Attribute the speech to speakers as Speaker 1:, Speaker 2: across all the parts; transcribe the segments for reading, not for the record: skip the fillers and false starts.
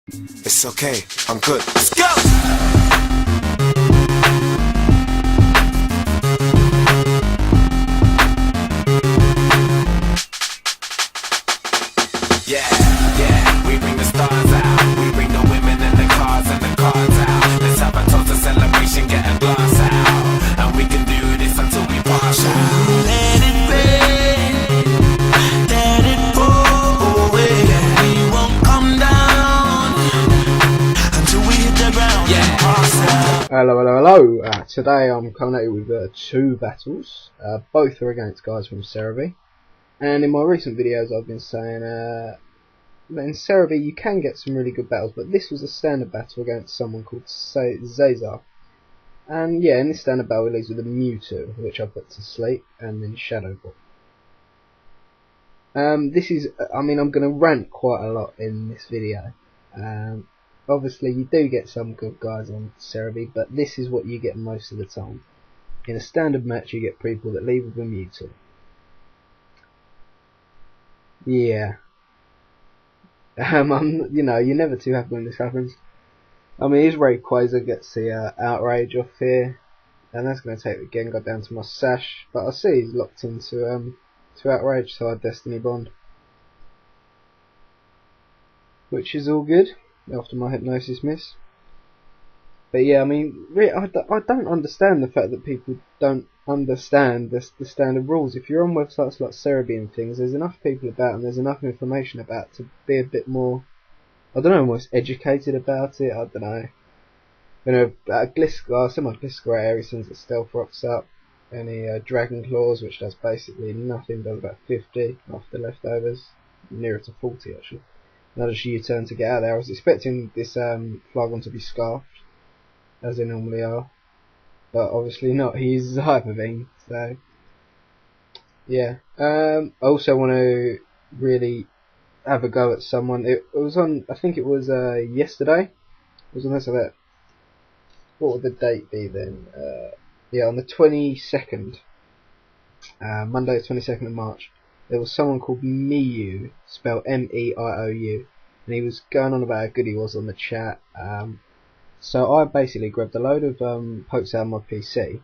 Speaker 1: It's okay, I'm good. Let's go! Yeah, we bring the stars out. We bring the women and the cars out. Let's have a toast, a celebration, get a glass out. And we can do this until we pass out. Let it rain, let it pour away. We won't come down until we hit the ground. Yeah, pass out.
Speaker 2: Hello. Today I'm coming at you with two battles. Both are against guys from SEREBII. And in my recent videos I've been saying that in SEREBII you can get some really good battles, but this was a standard battle against someone called Zesar. And yeah, in this standard battle he leads with a Mewtwo, which I put to sleep, and then Shadow Ball. I'm going to rant quite a lot in this video. Obviously you do get some good guys on SEREBII, but this is what you get most of the time. In a standard match you get people that leave with a Mewtwo. Yeah. You're never too happy when this happens. I mean, his Rayquaza gets the outrage off here, and that's going to take the Gengar down to my sash. But I see he's locked into to outrage, so I Destiny Bond, which is all good after my hypnosis miss. But yeah, I mean, really, I don't understand the fact that people don't understand the standard rules. If you're on websites like SEREBII and things, there's enough people about and there's enough information about to be a bit more, I don't know, almost educated about it. I don't know. You know, Gliscor, some of Gliscor area sends the Stealth Rocks up. Any Dragon Claws, which does basically nothing, does about 50 after leftovers, nearer to 40 actually. And I just U-turn to get out there. I was expecting this Flygon to be scarfed, as they normally are, but obviously not. He uses a Hyper Beam, so yeah. I also want to really have a go at someone. It was on, I think it was yesterday. It was on this event. What would the date be then? Yeah, on the 22nd, Monday the 22nd of March. There was someone called Miu, spelled M-E-I-O-U, and he was going on about how good he was on the chat. So I basically grabbed a load of pokes out of my PC,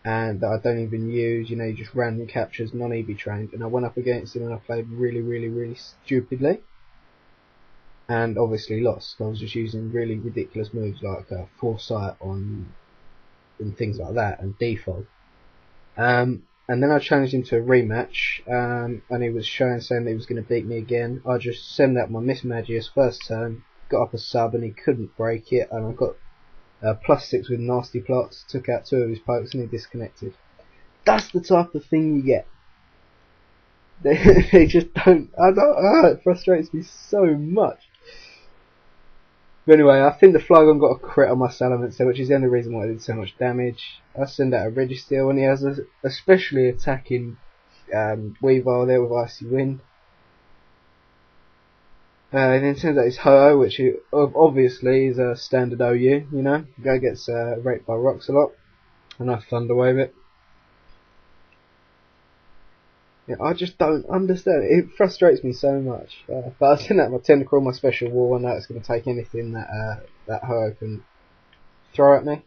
Speaker 2: and that I don't even use, you just random captures, non-EB trained, and I went up against him and I played really stupidly, and obviously lost. I was just using really ridiculous moves like Foresight on and things like that, and Default. And then I challenged him to a rematch, and he was saying that he was going to beat me again. I just sent out my Miss Magius first turn, got up a sub, and he couldn't break it, and I got +6 with nasty plots, took out 2 of his pokes, and he disconnected. That's the type of thing you get. They just don't. It frustrates me so much. But anyway, I think the Flygon got a crit on my Salamence, which is the only reason why it did so much damage. I send out a Registeel, and he has a especially attacking Weavile there with Icy Wind. And then turns out it's Ho-Oh, which obviously is a standard OU, Guy gets raped by rocks a lot, and I Thunder Wave it. Yeah, I just don't understand it. It frustrates me so much. But I send out my Tentacruel, my Special Wall, and that's going to take anything that that Ho-Oh can throw at me.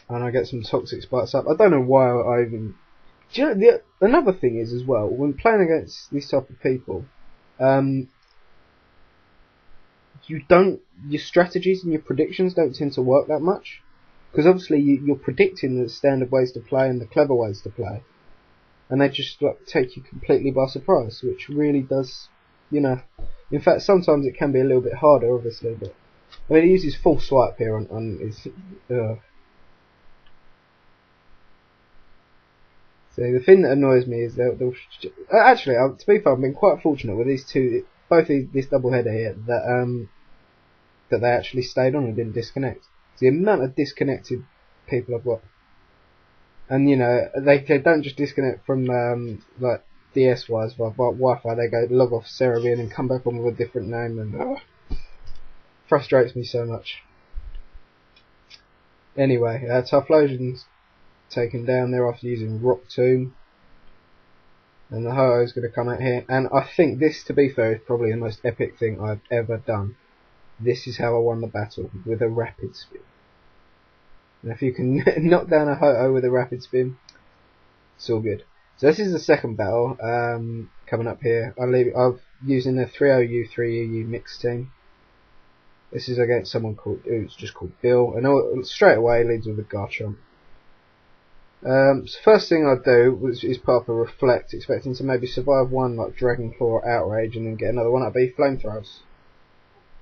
Speaker 2: And I get some Toxic Spikes up. I don't know why I even... Do you know, another thing is as well, when playing against these type of people, your strategies and your predictions don't tend to work that much, because obviously you're predicting the standard ways to play and the clever ways to play, and they just take you completely by surprise, which really does, in fact sometimes it can be a little bit harder, obviously, but I mean he uses full swipe here on his. So the thing that annoys me is they'll actually, to be fair, I've been quite fortunate with these two, this double header here, that they actually stayed on and didn't disconnect. The amount of disconnected people I've got, and they don't just disconnect from like DS wise via Wi-Fi. They go log off SEREBII and then come back on with a different name, and frustrates me so much. Anyway, Typhlosion's taken down there after using Rock Tomb. And the Ho-Oh's going to come out here, and I think this, to be fair, is probably the most epic thing I've ever done. This is how I won the battle, with a rapid spin. And if you can knock down a Ho-Oh with a rapid spin, it's all good. So this is the second battle coming up here. I'm using a 3OU 3EU mixed team. This is against someone who's just called Bill, and straight away leads with a Garchomp. So first thing I'd do is put up a Reflect, expecting to maybe survive one like Dragon Claw or Outrage, and then get another one up B Flamethrowers,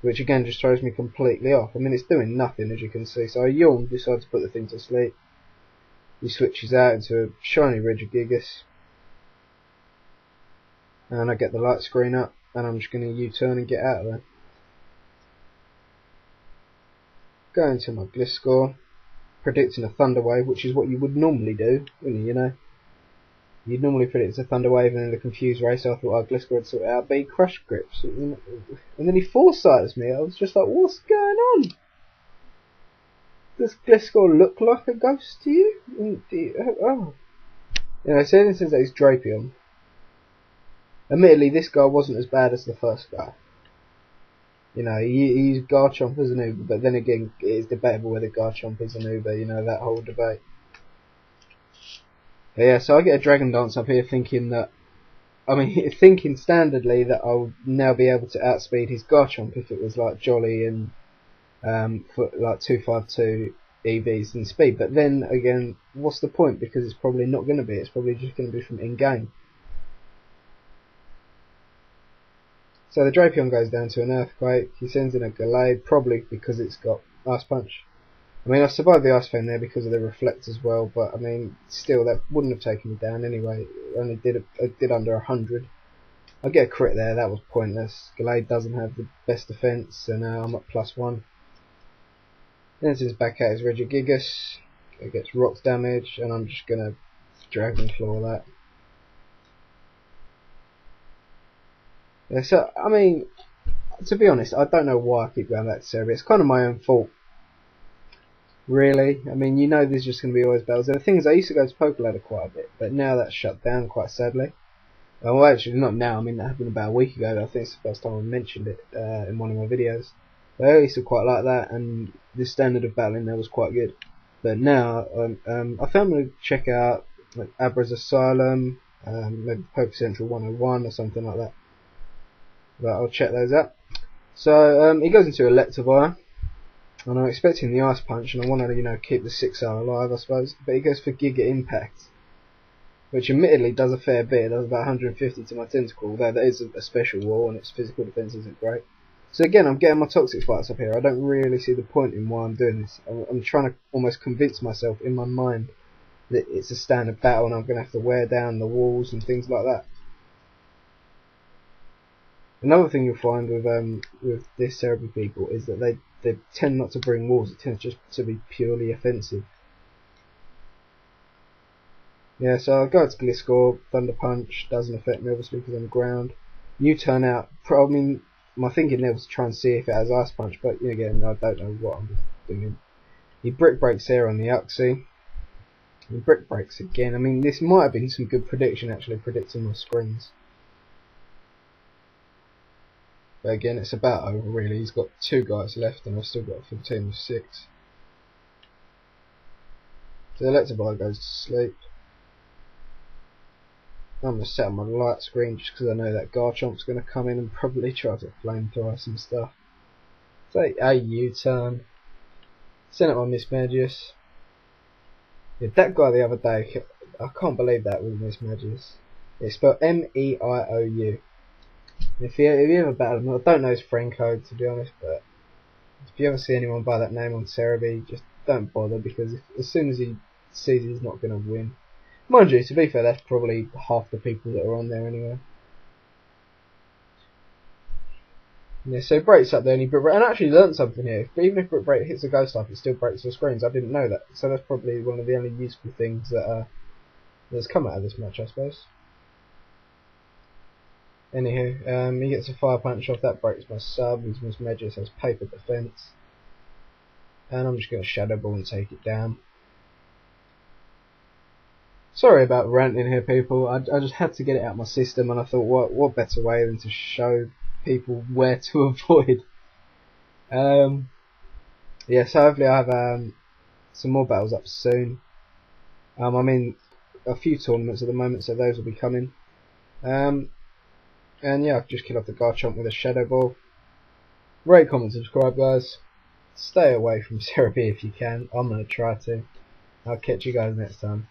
Speaker 2: which again just throws me completely off. I mean, it's doing nothing, as you can see. So I yawn, decide to put the thing to sleep. He switches out into a shiny Regigigas, and I get the light screen up, and I'm just going to U-turn and get out of there. Go into my Gliscor, predicting a Thunder Wave, which is what you would normally do, wouldn't you? You know, you'd normally predict a Thunder Wave, and in the confused race, I thought Gliscor would sort it out. But he Crush Grips, and then he foresights me. I was just like, what's going on? Does Gliscor look like a ghost to you? Oh. You know, so since that he's Drapion. Admittedly, this guy wasn't as bad as the first guy. You know, he used Garchomp as an Uber, but then again, it is debatable whether Garchomp is an Uber, you know, that whole debate. But yeah, so I get a Dragon Dance up here thinking thinking standardly that I'll now be able to outspeed his Garchomp if it was like Jolly and for like 252 EVs in speed. But then again, what's the point? Because it's probably not going to be. It's probably just going to be from in-game. So the Drapion goes down to an Earthquake. He sends in a Gallade, probably because it's got Ice Punch. I mean, I survived the Ice Flame there because of the Reflect as well, but I mean, still, that wouldn't have taken me down anyway. It only did under 100. I get a crit there, that was pointless. Gallade doesn't have the best defense, and I'm at +1. Then it's back at his Regigigas. It gets Rock damage, and I'm just going to Dragon Claw that. Yeah, so, I mean, to be honest, I don't know why I keep going back to SEREBII. It's kind of my own fault, really. I mean, you know there's just going to be always battles. And the thing is, I used to go to Poke Ladder quite a bit, but now that's shut down, quite sadly. Well, actually, not now. I mean, that happened about a week ago. I think it's the first time I mentioned it in one of my videos. But I used to quite like that, and the standard of battling there was quite good. But now, I found to check out like Abra's Asylum, maybe Poke Central 101 or something like that. But I'll check those out. So he goes into Electivire, and I'm expecting the Ice Punch, and I want to, keep the 6R alive, I suppose. But he goes for Giga Impact, which admittedly does a fair bit. It does about 150 to my Tentacle, although that is a special wall, and its physical defense isn't great. So again, I'm getting my Toxic Spikes up here. I don't really see the point in why I'm doing this. I'm trying to almost convince myself in my mind that it's a standard battle, and I'm going to have to wear down the walls and things like that. Another thing you'll find with this SEREBII people is that they tend not to bring walls. It tends just to be purely offensive. Yeah, so I'll go to Gliscor. Thunder Punch doesn't affect me obviously because I'm ground. U-turn out. I mean, my thinking there was to try and see if it has Ice Punch, but again, I don't know what I'm doing. He Brick Breaks there on the Uxie. He Brick Breaks again. I mean, this might have been some good prediction actually, predicting my screens. But again, it's about over really. He's got 2 guys left, and I've still got a full team of 6. So the Electivire goes to sleep. I'm going to set up my light screen just because I know that Garchomp's going to come in and probably try to flamethrower some stuff. So a U-turn. Send up my Mismagius. Yeah, that guy the other day, I can't believe that was Mismagius. It's spelled M-E-I-O-U. If you ever battle him, I don't know his friend code to be honest, but if you ever see anyone by that name on SEREBII, just don't bother, because as soon as he sees he's not going to win. Mind you, to be fair, that's probably half the people that are on there anyway. Yeah, so breaks up there, and I actually learnt something here. But even if Brick Break hits a ghost type, it still breaks the screens. I didn't know that, so that's probably one of the only useful things that that's come out of this match, I suppose. Anywho, he gets a Fire Punch off, that breaks my sub. His Mismagius has paper defense, and I'm just going to Shadow Ball and take it down. Sorry about ranting here, people. I just had to get it out of my system, and I thought, what better way than to show people where to avoid. Yeah, so hopefully I have some more battles up soon. I'm in a few tournaments at the moment, so those will be coming. And yeah, I've just killed off the Garchomp with a Shadow Ball. Rate, comment, subscribe, guys. Stay away from SEREBII if you can. I'm going to try to. I'll catch you guys next time.